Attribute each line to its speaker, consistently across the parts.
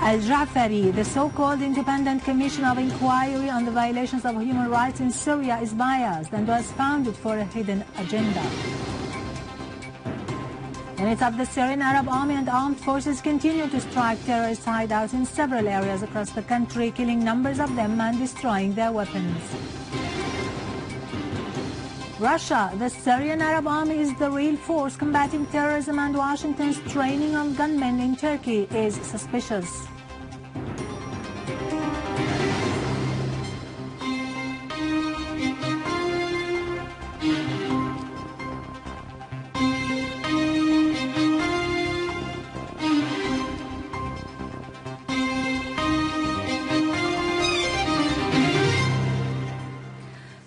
Speaker 1: Al-Ja'fari, the so-called Independent Commission of Inquiry on the Violations of Human Rights in Syria, is biased and was founded for a hidden agenda. Units of the Syrian Arab Army and armed forces continue to strike terrorist hideouts in several areas across the country, killing numbers of them and destroying their weapons. Russia, the Syrian Arab Army is the real force combating terrorism, and Washington's training of gunmen in Turkey is suspicious.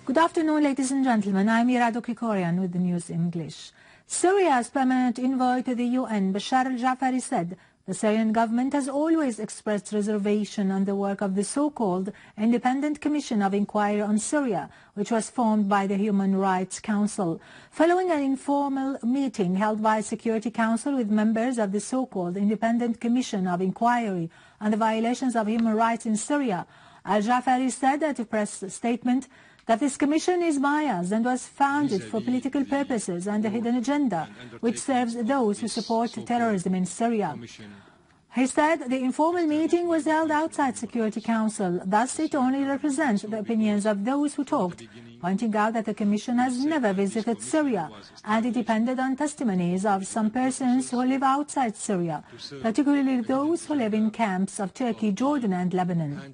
Speaker 1: Good afternoon, ladies and gentlemen. I'm Irado Kikorian with the news in English. Syria's permanent envoy to the UN, Bashar al-Ja'fari, said the Syrian government has always expressed reservation on the work of the so-called Independent Commission of Inquiry on Syria, which was formed by the Human Rights Council. Following an informal meeting held by Security Council with members of the so-called Independent Commission of Inquiry on the Violations of Human Rights in Syria, al-Ja'fari said at a press statement that this commission is biased and was founded for political purposes and a hidden agenda, which serves those who support terrorism in Syria. He said the informal meeting was held outside Security Council, thus it only represents the opinions of those who talked, pointing out that the commission has never visited Syria, and it depended on testimonies of some persons who live outside Syria, particularly those who live in camps of Turkey, Jordan and Lebanon.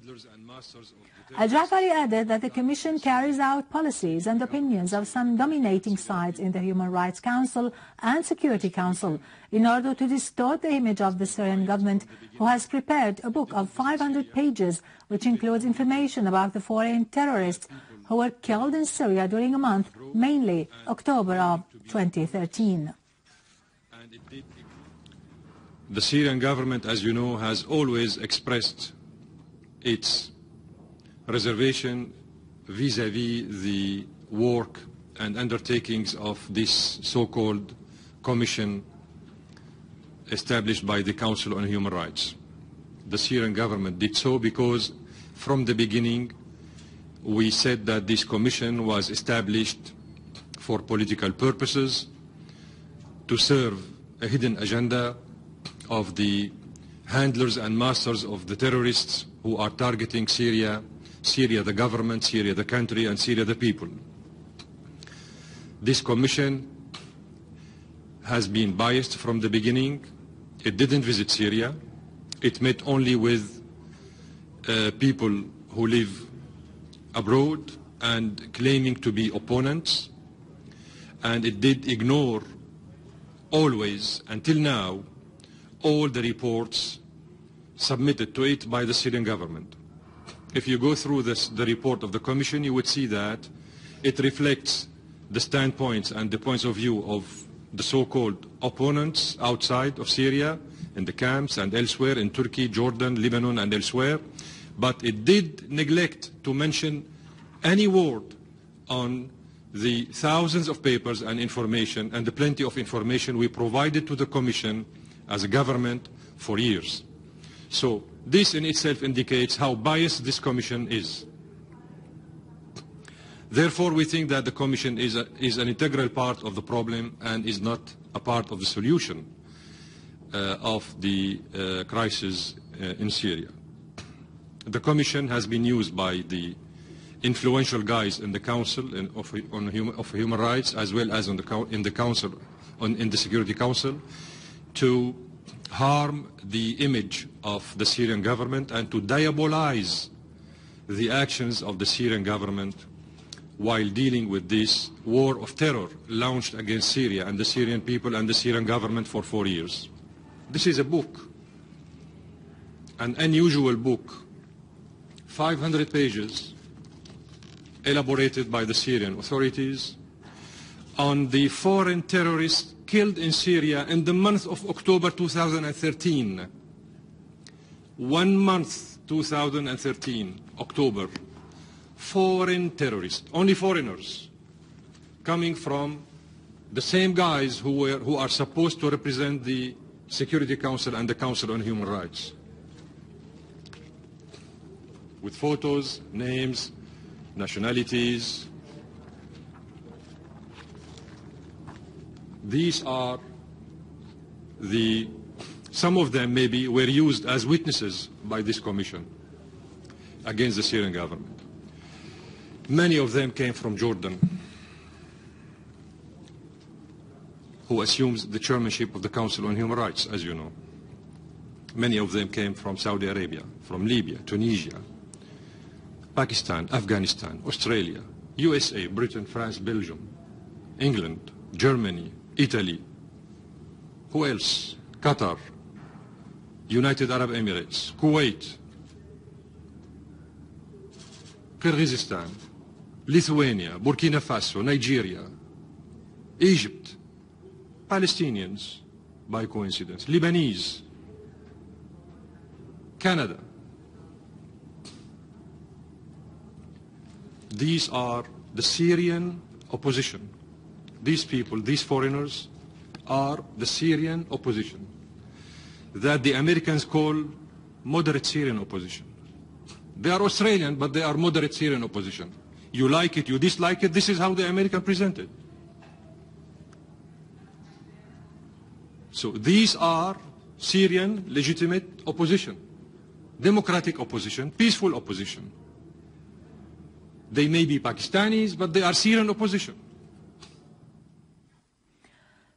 Speaker 1: Al-Ja'fari added that the Commission carries out policies and opinions of some dominating sides in the Human Rights Council and Security Council in order to distort the image of the Syrian government, who has prepared a book of 500 pages which includes information about the foreign terrorists who were killed in Syria during a month, mainly October of 2013.
Speaker 2: The Syrian government, as you know, has always expressed its reservation vis-à-vis the work and undertakings of this so-called commission established by the Council on Human Rights. The Syrian government did so because from the beginning we said that this commission was established for political purposes, to serve a hidden agenda of the handlers and masters of the terrorists who are targeting Syria the government, Syria the country, and Syria the people. This commission has been biased from the beginning. It didn't visit Syria. It met only with people who live abroad and claiming to be opponents, and it did ignore always, until now, all the reports submitted to it by the Syrian government. If you go through the report of the Commission, you would see that it reflects the standpoints and the points of view of the so-called opponents outside of Syria, in the camps and elsewhere, in Turkey, Jordan, Lebanon, and elsewhere. But it did neglect to mention any word on the thousands of papers and information and the plenty of information we provided to the Commission as a government for years. So this in itself indicates how biased this commission is. Therefore, we think that the commission is an integral part of the problem and is not a part of the solution of the crisis in Syria. The commission has been used by the influential guys in the Council of Human Rights, as well as in the Security Council, to harm the image of the Syrian government and to diabolize the actions of the Syrian government while dealing with this war of terror launched against Syria and the Syrian people and the Syrian government for 4 years. This is a book, an unusual book, 500 pages, elaborated by the Syrian authorities on the foreign terrorists killed in Syria in the month of October 2013. 1 month, 2013, October. Foreign terrorists, only foreigners, coming from the same guys who are supposed to represent the Security Council and the Council on Human Rights. with photos, names, nationalities. These are some of them maybe were used as witnesses by this commission against the Syrian government. Many of them came from Jordan, who assumes the chairmanship of the Council on Human Rights, as you know. Many of them came from Saudi Arabia, from Libya, Tunisia, Pakistan, Afghanistan, Australia, USA, Britain, France, Belgium, England, Germany, Italy. Who else? Qatar, United Arab Emirates, Kuwait, Kyrgyzstan, Lithuania, Burkina Faso, Nigeria, Egypt, Palestinians, by coincidence, Lebanese, Canada. These are the Syrian opposition. These people, these foreigners, are the Syrian opposition that the Americans call moderate Syrian opposition. They are Australian, but they are moderate Syrian opposition. You like it, you dislike it, this is how the Americans present it. So these are Syrian legitimate opposition, democratic opposition, peaceful opposition. They may be Pakistanis, but they are Syrian opposition.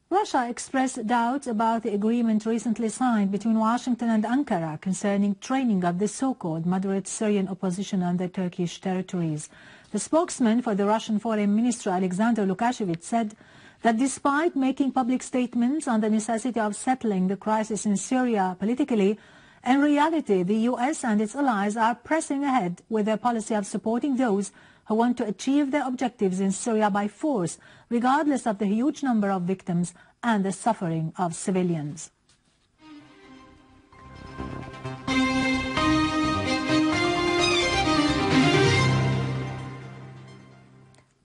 Speaker 1: Russia expressed doubts about the agreement recently signed between Washington and Ankara concerning training of the so-called moderate Syrian opposition on the Turkish territories. The spokesman for the Russian Foreign Minister, Alexander Lukashevich, said that despite making public statements on the necessity of settling the crisis in Syria politically, in reality the US and its allies are pressing ahead with their policy of supporting those who want to achieve their objectives in Syria by force, regardless of the huge number of victims and the suffering of civilians.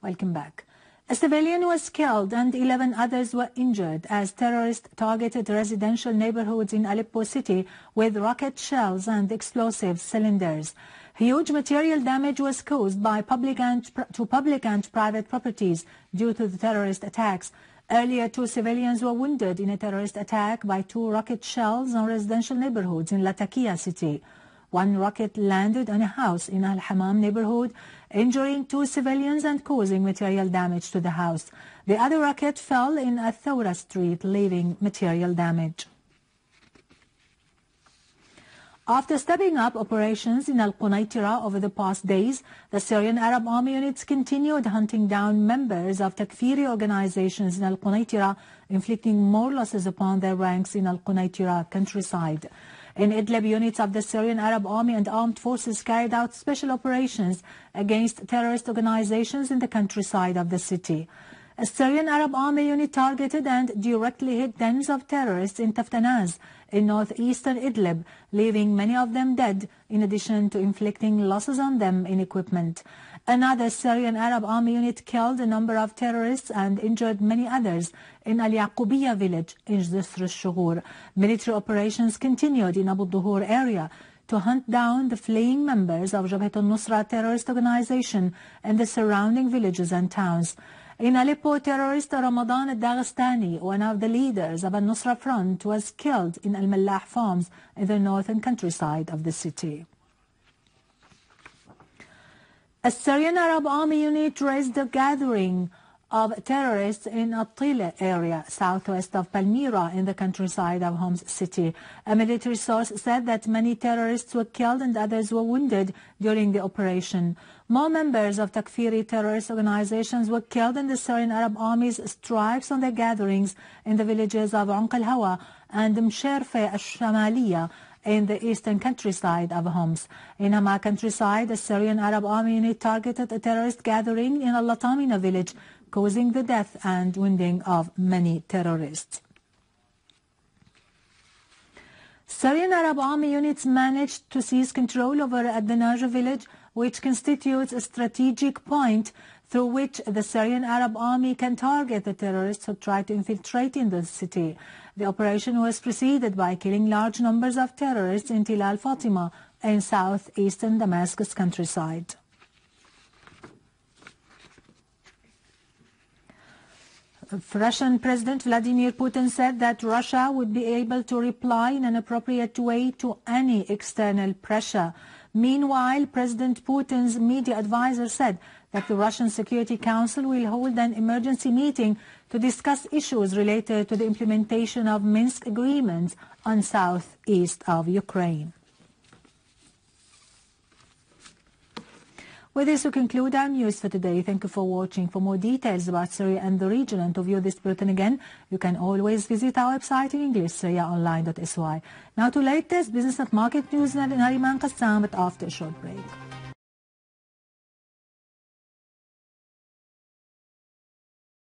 Speaker 1: Welcome back. A civilian was killed and 11 others were injured as terrorists targeted residential neighborhoods in Aleppo city with rocket shells and explosive cylinders. Huge material damage was caused by public and private properties due to the terrorist attacks. Earlier, 2 civilians were wounded in a terrorist attack by 2 rocket shells on residential neighborhoods in Latakia city. 1 rocket landed on a house in Al-Hamam neighborhood, injuring 2 civilians and causing material damage to the house. The other rocket fell in Al-Thawra street, leaving material damage. After stepping up operations in Al-Qunaitira over the past days, the Syrian Arab Army units continued hunting down members of Takfiri organizations in Al-Qunaitira, inflicting more losses upon their ranks in Al-Qunaitira countryside. In Idlib, units of the Syrian Arab Army and armed forces carried out special operations against terrorist organizations in the countryside of the city. A Syrian Arab Army unit targeted and directly hit dens of terrorists in Taftanaz in northeastern Idlib, leaving many of them dead, in addition to inflicting losses on them in equipment. Another Syrian Arab Army unit killed a number of terrorists and injured many others in Al-Yaqubiyya village in Jisr al-Shughur. Military operations continued in Abu Duhur area to hunt down the fleeing members of Jabhat al-Nusra terrorist organization in the surrounding villages and towns. In Aleppo, terrorist Ramadan al-Daghestani, one of the leaders of al-Nusra Front, was killed in Al-Mallah farms in the northern countryside of the city. A Syrian Arab Army unit raised a gathering of terrorists in Attila area, southwest of Palmyra, in the countryside of Homs city. A military source said that many terrorists were killed and others were wounded during the operation. More members of Takfiri terrorist organizations were killed in the Syrian Arab Army's strikes on their gatherings in the villages of Unq al-Hawa and Msherfe al-Shamaliya in the eastern countryside of Homs. In Hama countryside, the Syrian Arab Army unit targeted a terrorist gathering in Al-Latamina village, causing the death and wounding of many terrorists. Syrian Arab Army units managed to seize control over Al-Danaja village, which constitutes a strategic point through which the Syrian Arab Army can target the terrorists who try to infiltrate in the city. The operation was preceded by killing large numbers of terrorists in Til al-Fatima in southeastern Damascus countryside. Russian President Vladimir Putin said that Russia would be able to reply in an appropriate way to any external pressure. Meanwhile, President Putin's media advisor said that the Russian Security Council will hold an emergency meeting to discuss issues related to the implementation of Minsk agreements on southeast of Ukraine. With this, we conclude our news for today. Thank you for watching. For more details about Syria and the region and to view this bulletin again, you can always visit our website in English, syriaonline.sy. Now to latest business and market news, Nariman Qassam, but after a short break.